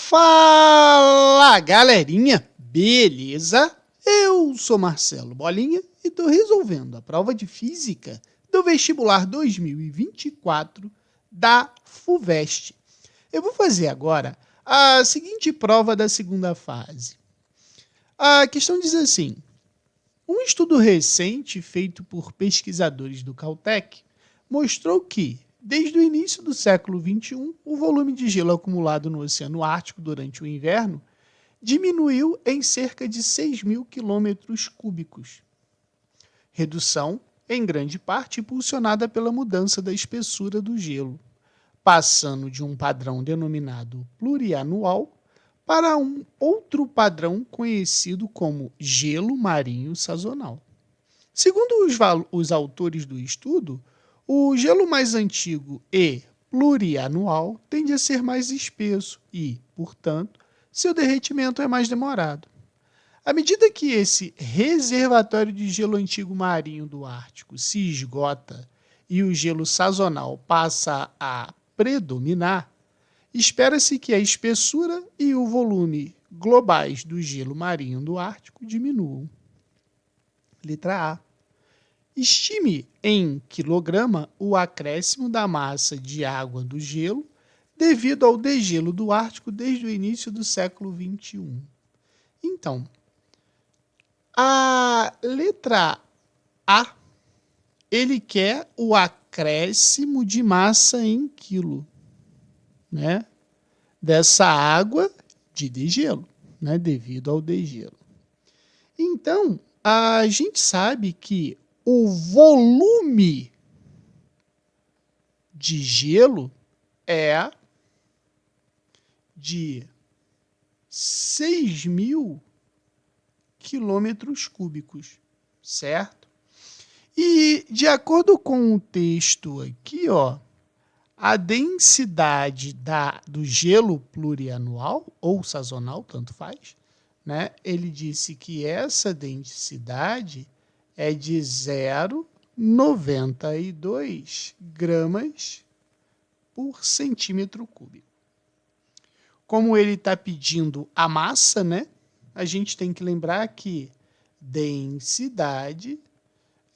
Fala, galerinha! Beleza? Eu sou Marcelo Bolinha e estou resolvendo a prova de Física do Vestibular 2024 da FUVEST. Eu vou fazer agora a seguinte prova da segunda fase. A questão diz assim: um estudo recente feito por pesquisadores do Caltech mostrou que, desde o início do século XXI, o volume de gelo acumulado no Oceano Ártico durante o inverno diminuiu em cerca de 6.000 quilômetros cúbicos. Redução, em grande parte, impulsionada pela mudança da espessura do gelo, passando de um padrão denominado plurianual para um outro padrão conhecido como gelo marinho sazonal. Segundo os autores do estudo, o gelo mais antigo e plurianual tende a ser mais espesso e, portanto, seu derretimento é mais demorado. À medida que esse reservatório de gelo antigo marinho do Ártico se esgota e o gelo sazonal passa a predominar, espera-se que a espessura e o volume globais do gelo marinho do Ártico diminuam. Letra A. Estime em quilograma o acréscimo da massa de água do gelo devido ao degelo do Ártico desde o início do século XXI. Então, a letra A, ele quer o acréscimo de massa em quilo, né, dessa água de degelo, né, devido ao degelo. Então, a gente sabe que o volume de gelo é de 6.000 quilômetros cúbicos, certo? E, de acordo com o texto aqui, ó, a densidade do gelo plurianual ou sazonal, tanto faz, né? Ele disse que essa densidade é de 0,92 gramas por centímetro cúbico. Como ele está pedindo a massa, né? A gente tem que lembrar que densidade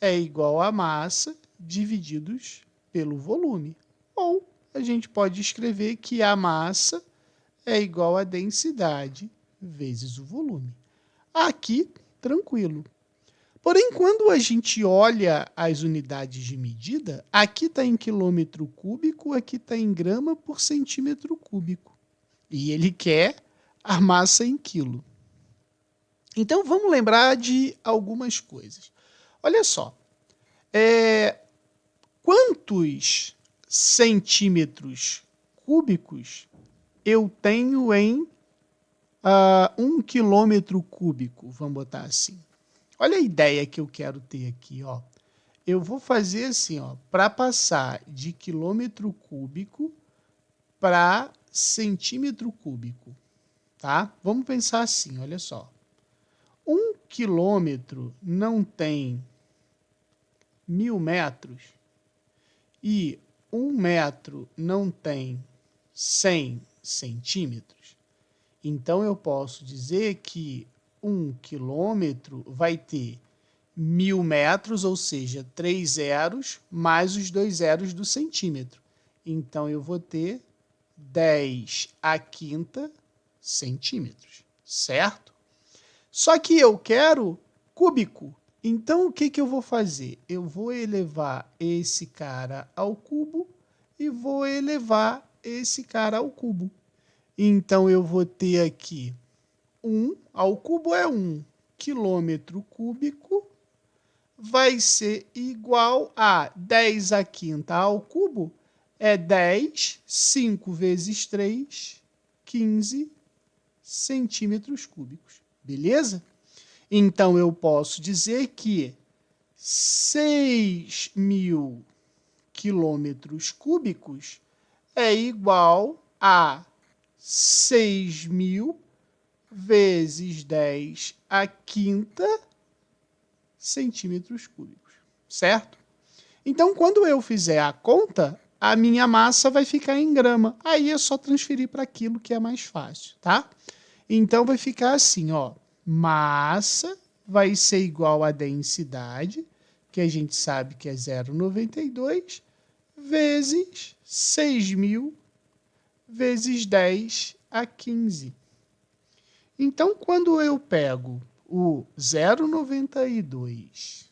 é igual a massa divididos pelo volume. Ou a gente pode escrever que a massa é igual a densidade vezes o volume. Aqui, tranquilo. Porém, quando a gente olha as unidades de medida, aqui está em quilômetro cúbico, aqui está em grama por centímetro cúbico. E ele quer a massa em quilo. Então, vamos lembrar de algumas coisas. Olha só, quantos centímetros cúbicos eu tenho em 1 quilômetro cúbico? Vamos botar assim. Olha a ideia que eu quero ter aqui, ó. Eu vou fazer assim, ó, para passar de quilômetro cúbico para centímetro cúbico, tá? Vamos pensar assim, olha só. 1 quilômetro não tem 1.000 metros e 1 metro não tem 100 centímetros. Então, eu posso dizer que 1 quilômetro vai ter 1.000 metros, ou seja, 3 zeros, mais os 2 zeros do centímetro. Então, eu vou ter 10 à quinta centímetros, certo? Só que eu quero cúbico. Então, o que eu vou fazer? Eu vou elevar esse cara ao cubo e vou elevar esse cara ao cubo. Então, eu vou ter aqui 1 ao cubo é 1 quilômetro cúbico, vai ser igual a 10 à quinta ao cubo, é 10, 5 vezes 3, 15 centímetros cúbicos. Beleza? Então, eu posso dizer que 6.000 quilômetros cúbicos é igual a 6.000 vezes 10 à quinta centímetros cúbicos, certo? Então, quando eu fizer a conta, a minha massa vai ficar em grama. Aí é só transferir para aquilo que é mais fácil, tá? Então vai ficar assim, ó. Massa vai ser igual a densidade, que a gente sabe que é 0,92, vezes 6.000 vezes 10 a 15. Então, quando eu pego o 0,92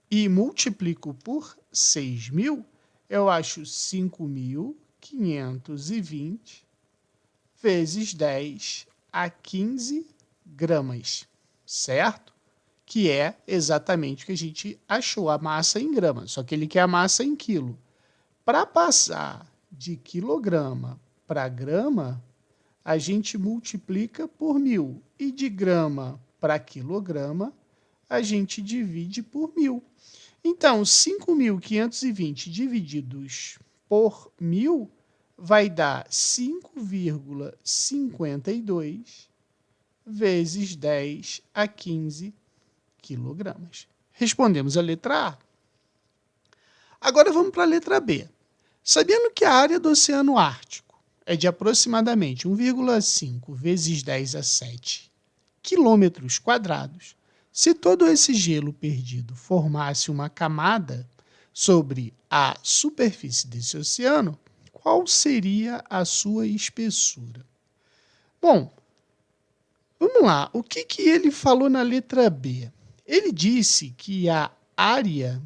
e multiplico por 6.000, eu acho 5.520 vezes 10 a 15 gramas, certo? Que é exatamente o que a gente achou, a massa em grama, só que ele quer a massa em quilo. Para passar de quilograma para grama, a gente multiplica por 1.000. E de grama para quilograma, a gente divide por 1.000. Então, 5.520 divididos por 1.000 vai dar 5,52 vezes 10 a 15 quilogramas. Respondemos a letra A. Agora vamos para a letra B. Sabendo que a área do Oceano Ártico é de aproximadamente 1,5 vezes 10 a 7 quilômetros quadrados, se todo esse gelo perdido formasse uma camada sobre a superfície desse oceano, qual seria a sua espessura? Bom, vamos lá. O que ele falou na letra B? Ele disse que a área,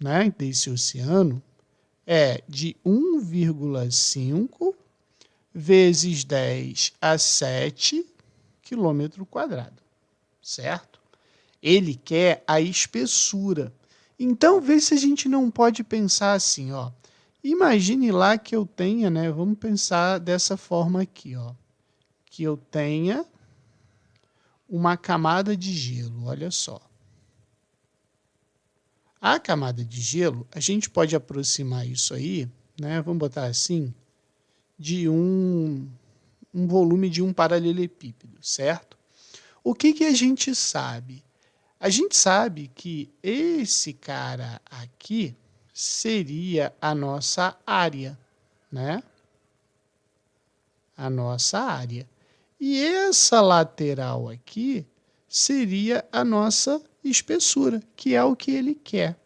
né, desse oceano é de 1,5 vezes 10 a 7 quilômetro quadrado, certo? Ele quer a espessura. Então, vê se a gente não pode pensar assim, ó. Imagine lá que eu tenha, né? Vamos pensar dessa forma aqui, ó. Que eu tenha uma camada de gelo, olha só. A camada de gelo, a gente pode aproximar isso aí, né? Vamos botar assim, de um volume de um paralelepípedo, certo? O que a gente sabe? A gente sabe que esse cara aqui seria a nossa área, né? A nossa área. E essa lateral aqui seria a nossa espessura, que é o que ele quer.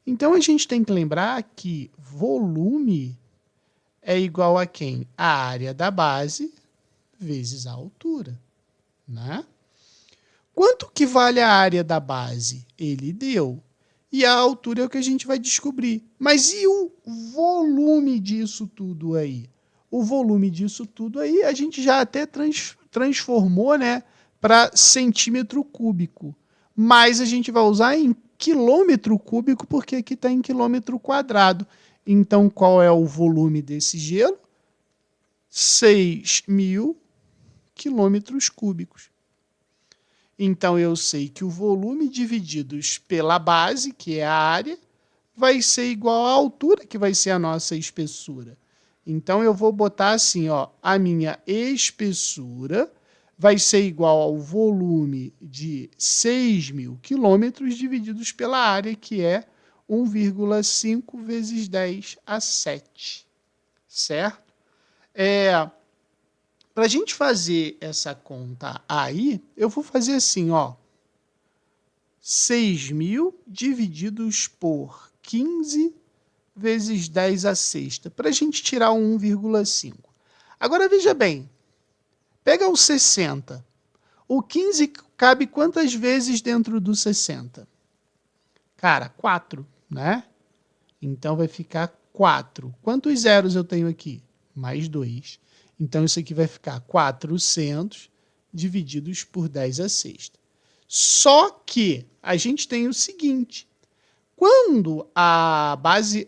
Então, a gente tem que lembrar que volume é igual a quem? A área da base vezes a altura, né? Quanto que vale a área da base? Ele deu. E a altura é o que a gente vai descobrir. Mas e o volume disso tudo aí? O volume disso tudo aí a gente já até transformou, né, para centímetro cúbico. Mas a gente vai usar em quilômetro cúbico porque aqui está em quilômetro quadrado. Então, qual é o volume desse gelo? 6.000 quilômetros cúbicos. Então, eu sei que o volume divididos pela base, que é a área, vai ser igual à altura, que vai ser a nossa espessura. Então, eu vou botar assim, ó, a minha espessura vai ser igual ao volume de 6.000 quilômetros divididos pela área, que é 1,5 vezes 10 a 7, certo? Para a gente fazer essa conta aí, eu vou fazer assim, ó. 6.000 divididos por 15 vezes 10 a sexta, para a gente tirar o 1,5. Agora, veja bem, pega o 60. O 15 cabe quantas vezes dentro do 60? Cara, 4, né? Então, vai ficar 4. Quantos zeros eu tenho aqui? Mais 2. Então, isso aqui vai ficar 400 divididos por 10 a sexta. Só que a gente tem o seguinte, quando a base,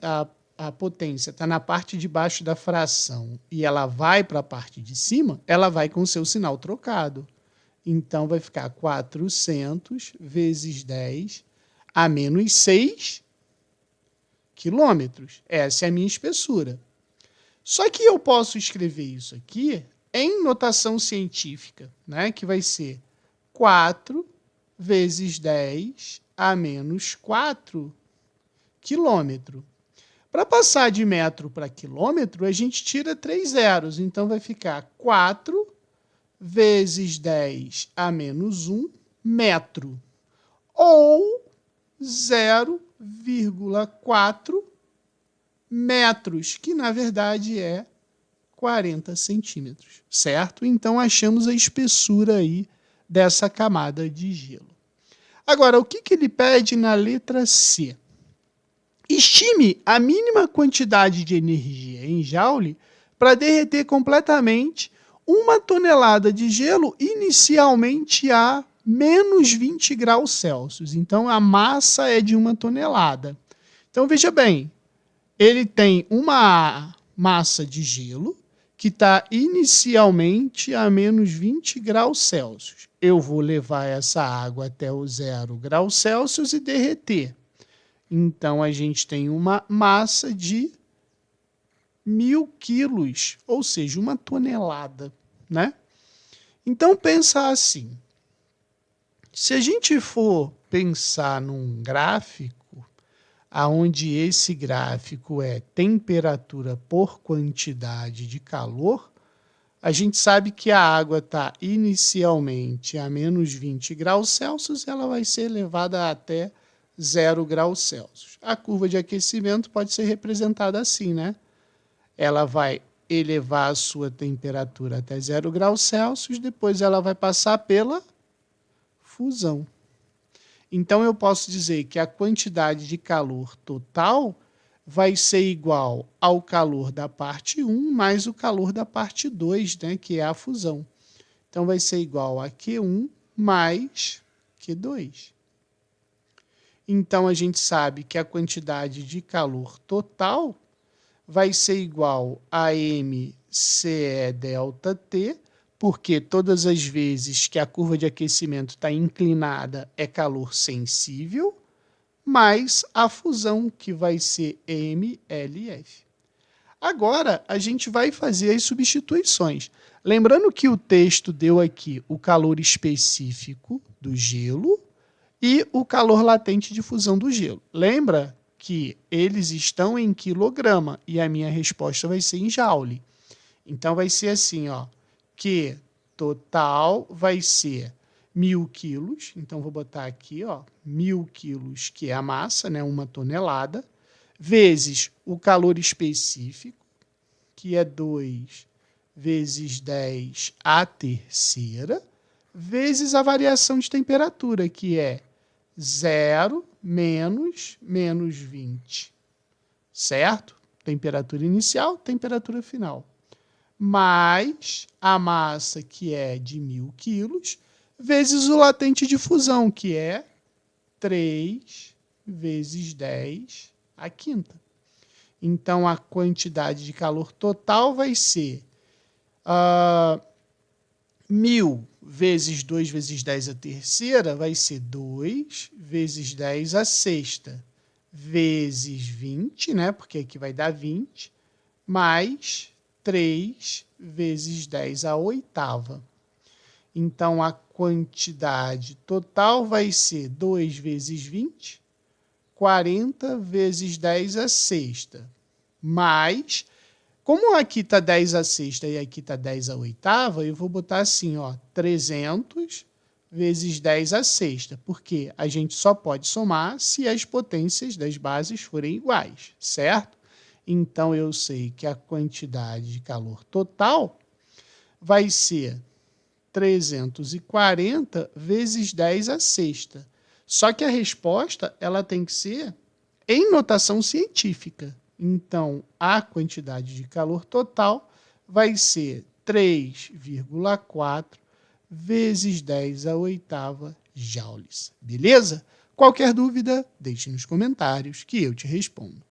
a potência está na parte de baixo da fração e ela vai para a parte de cima, ela vai com o seu sinal trocado. Então, vai ficar 400 vezes 10 a menos 6 quilômetros. Essa é a minha espessura. Só que eu posso escrever isso aqui em notação científica, né? Que vai ser 4 vezes 10 a menos 4 quilômetro. Para passar de metro para quilômetro, a gente tira 3 zeros. Então, vai ficar 4 vezes 10 a menos 1 metro. Ou 0,4 metros, que na verdade é 40 centímetros, certo? Então, achamos a espessura aí dessa camada de gelo. Agora, o que ele pede na letra C? Estime a mínima quantidade de energia em joule para derreter completamente 1 tonelada de gelo inicialmente a menos 20 graus Celsius. Então, a massa é de 1 tonelada. Então, veja bem, ele tem uma massa de gelo que está inicialmente a menos 20 graus Celsius. Eu vou levar essa água até o 0 graus Celsius e derreter. Então, a gente tem uma massa de 1.000 quilos, ou seja, 1 tonelada, né? Então, pensa assim. Se a gente for pensar num gráfico, onde esse gráfico é temperatura por quantidade de calor, a gente sabe que a água está inicialmente a menos 20 graus Celsius, ela vai ser elevada até 0 graus Celsius. A curva de aquecimento pode ser representada assim, né? Ela vai elevar a sua temperatura até 0 graus Celsius, depois ela vai passar pela fusão. Então, eu posso dizer que a quantidade de calor total vai ser igual ao calor da parte 1 mais o calor da parte 2, né, que é a fusão. Então, vai ser igual a Q1 mais Q2. Então, a gente sabe que a quantidade de calor total vai ser igual a mCe ΔT, porque todas as vezes que a curva de aquecimento está inclinada é calor sensível, mais a fusão, que vai ser mLF. Agora, a gente vai fazer as substituições. Lembrando que o texto deu aqui o calor específico do gelo e o calor latente de fusão do gelo. Lembra que eles estão em quilograma e a minha resposta vai ser em joule. Então, vai ser assim, ó. Que total vai ser 1.000 quilos, então vou botar aqui, ó, 1.000 quilos, que é a massa, né, 1 tonelada, vezes o calor específico, que é 2 vezes 10 à terceira, vezes a variação de temperatura, que é 0 menos 20, certo? Temperatura inicial, temperatura final. Mais a massa, que é de 1.000 quilos, vezes o latente de fusão, que é 3 vezes 10 à quinta. Então, a quantidade de calor total vai ser 1.000 vezes 2 vezes 10 à terceira, vai ser 2 vezes 10 à sexta, vezes 20, né? Porque aqui vai dar 20, mais 3 vezes 10 à oitava. Então, a quantidade total vai ser 2 vezes 20, 40 vezes 10 à sexta. Mais, como aqui está 10 à sexta e aqui está 10 à oitava, eu vou botar assim, ó, 300 vezes 10 à sexta, porque a gente só pode somar se as potências das bases forem iguais, certo? Então, eu sei que a quantidade de calor total vai ser 340 vezes 10 à sexta. Só que a resposta ela tem que ser em notação científica. Então, a quantidade de calor total vai ser 3,4 vezes 10 à oitava joules. Beleza? Qualquer dúvida, deixe nos comentários que eu te respondo.